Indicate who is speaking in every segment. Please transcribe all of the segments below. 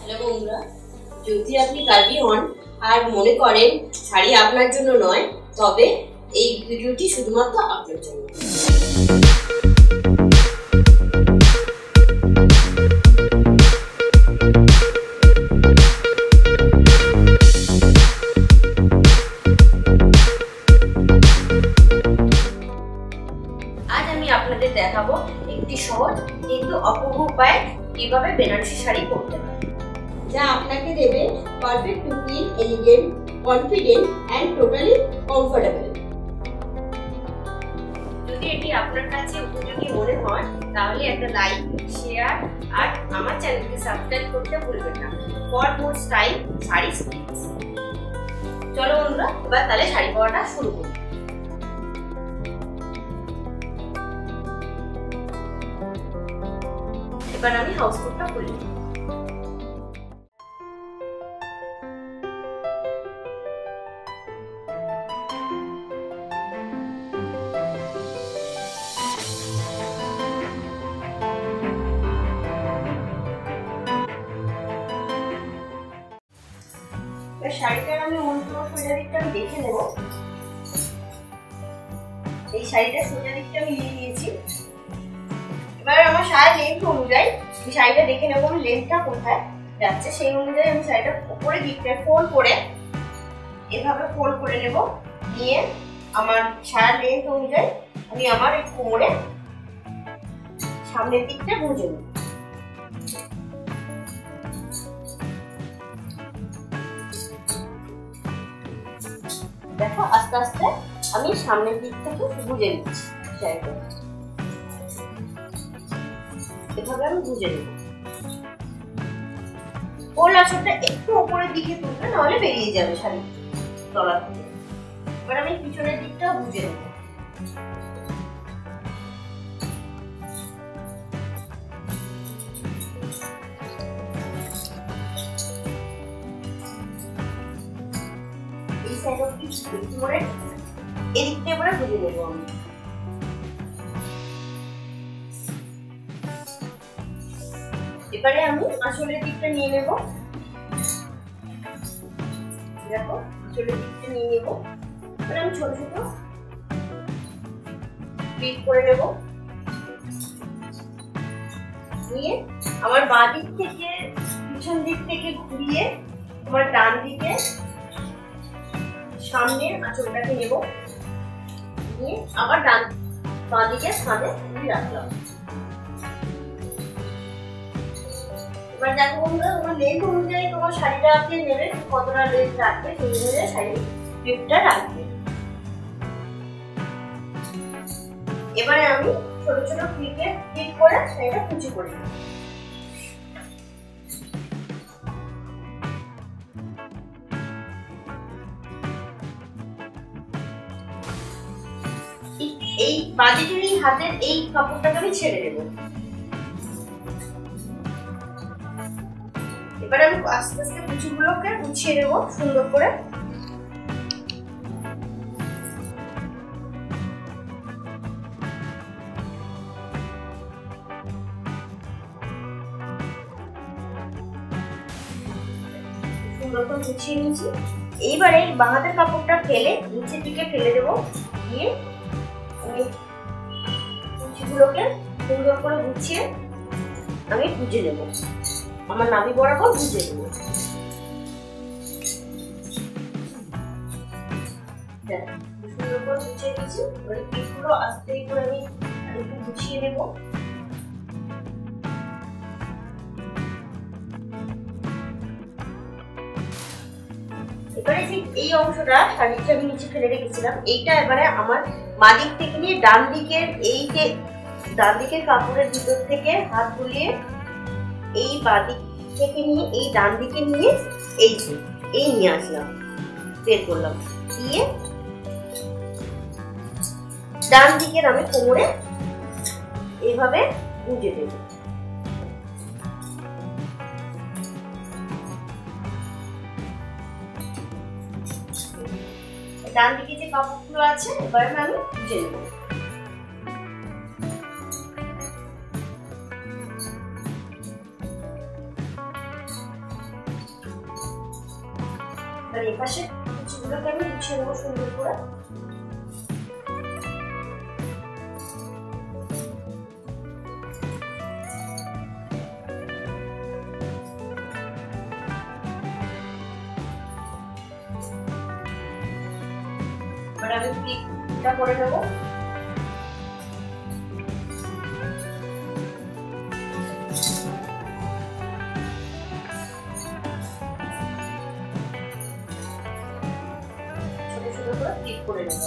Speaker 1: Hello বন্ধুরা, যদি আপনি কার্বি হন আর মনে করেন শাড়ি আপনার জন্য নয়, তবে এই ভিডিওটি শুধুমাত্র আপনার জন্য। আজ আমি আপনাদের দেখাবো একটি সহজ কিন্তু অপূর্ব উপায় কিভাবে বেনারসি শাড়ি পরতে হয়, যা আপনাকে দেবে perfect to feel elegant, confident and totally comfortable. যদি এটি আপনার কাছে উপযোগী মনে হয় তাহলে একটা লাইক, শেয়ার আর আমার চ্যানেলকে সাবস্ক্রাইব করতে ভুলবেন না। For more style sari tips. চলো বন্ধুরা, এবার তাহলে শাড়ি পরাটা শুরু করি। এবার আমি হাউস কোটটা খুলি। শাড়িটার আমি উল্টো সোজা দিকটা আমি দেখে নেব। এই শাড়িটার সোজা দিকটা আমি নিয়ে নিয়েছি। এবার আমার শাড়ির লেন্থ অনুযায়ী এই শাড়িটা দেখে নেব আমি লেন্থটা কোথায় যাচ্ছে, সেই অনুযায়ী আমি শাড়িটা উপরে দিকটা ফোল্ড করে এভাবে ফোল্ড করে নেব। নিয়ে আমার শাড়ির লেন্থ অনুযায়ী আমি আমার এই কোমরে সামনের দিকটা গুঁজে নেব। দেখো আস্তে আস্তে আমি সামনের দিক থেকে গুঁজে নিচ্ছি শাড়িটা। এভাবে আমি গুঁজে নেব। কোল আঁচলটা একটু উপরের দিকে তুলবে, নাহলে বেরিয়ে যাবে শাড়ি তলা থেকে। এবার আমি পিছনের দিকটাও গুঁজে নেব। এই সাইড অবধি করে এদিকটা এবারে গুঁজে নেব আমি। এবারে আমি আঁচলের দিকটা নিয়ে নেব। দেখো আঁচলের দিকটা নিয়ে নেব। এবারে আমি ছোট ছোট পিক করে নেব। নিয়ে আমার বাঁ দিক থেকে পিছন দিক থেকে ঘুরিয়ে আমার ডান দিকে সামনে আঁচলটাকে নেব। নিয়ে আবার বাঁ দিকে সামনে রাখলাম। এবার দেখো বন্ধুরা, তোমার লেন্থ অনুযায়ী তোমার শাড়িটা আপনি নেবে, কতটা লেন্থ রাখবে সেই অনুযায়ী শাড়ির ক্লিপটা রাখবে। এবারে আমি ছোট ছোট ক্লিপে ক্লিপ করে শাড়িটা কুচি করে নেব। এই বাদিকের এই হাতের এই কাপড়টাকে আমি ছেড়ে দেব। এবার আমি আস্তে আস্তে কুচিগুলোকে গুছিয়ে নেব সুন্দর করে। সুন্দর করে গুছিয়ে নিয়েছি। এইবারে বাঁ হাতের কাপড়টা ফেলে নিচের দিকে ফেলে দেব। দিয়ে আমি কুচিগুলোকে সুন্দর করে গুছিয়ে আমি গুজে নেব। আমার নাভি বরাবর গুজে নেব। সুন্দর করে গুছিয়ে দিয়েছি। এবার পিঠগুলো আস্তে করে আমি একটু গুছিয়ে নেব। এবারে যে এই অংশটা শাড়িটা আমি নিচে ফেলে রেখেছিলাম, এইটা এবারে আমার বাঁ দিক থেকে নিয়ে ডান দিকের এই যে ডান দিকের কাপড়ের ভিতর থেকে হাত বুলিয়ে এই বাঁ দিক থেকে নিয়ে এই ডান দিকে নিয়ে এই নিয়ে আসলাম, বের করলাম। দিয়ে ডান দিকের আমি কোমরে এইভাবে গুঁজে দেব। ডান দিকে যে কাপড়গুলো আছে এবার আমি গুঁজে নেব। আর এই পাশে কুচিগুলোকে আমি গুছিয়ে নেবো সুন্দর করে। এবার আমি ক্লিপটা করে নেবো। ক্লিক করে নেব।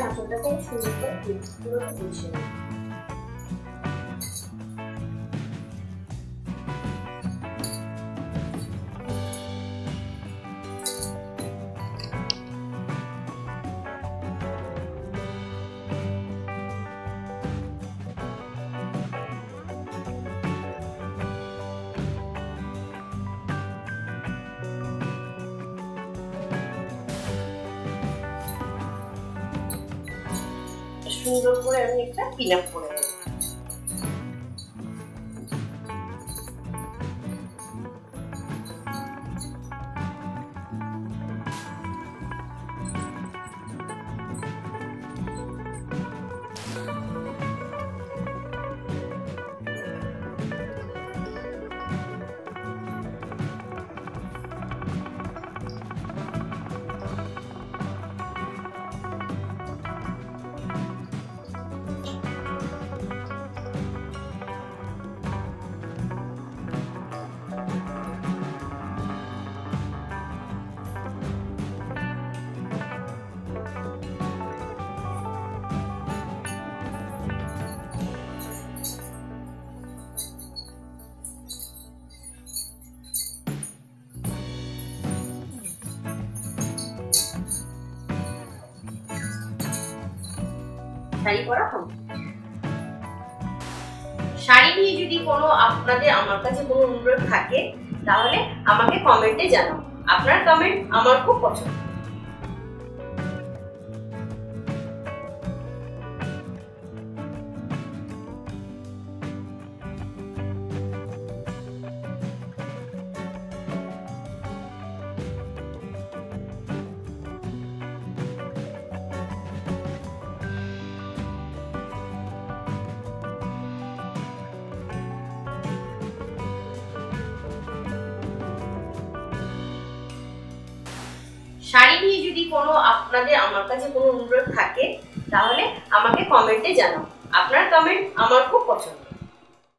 Speaker 1: আঁচলটাকে সুন্দর করে পুরো বসিয়ে নেব। সুন্দর করে আমি একটা পিন আপ করে নেব। শাড়ি পরা কমপ্লিট। শাড়ি নিয়ে যদি কোনো আপনাদের আমার কাছে কোনো অনুরোধ থাকে তাহলে আমাকে কমেন্টে জানাও। আপনার কমেন্ট আমার খুব পছন্দ। শাড়ি নিয়ে যদি কোনো আপনাদের আমার কাছে কোনো অনুরোধ থাকে তাহলে আমাকে কমেন্টে জানাও। আপনার কমেন্ট আমার খুব পছন্দ।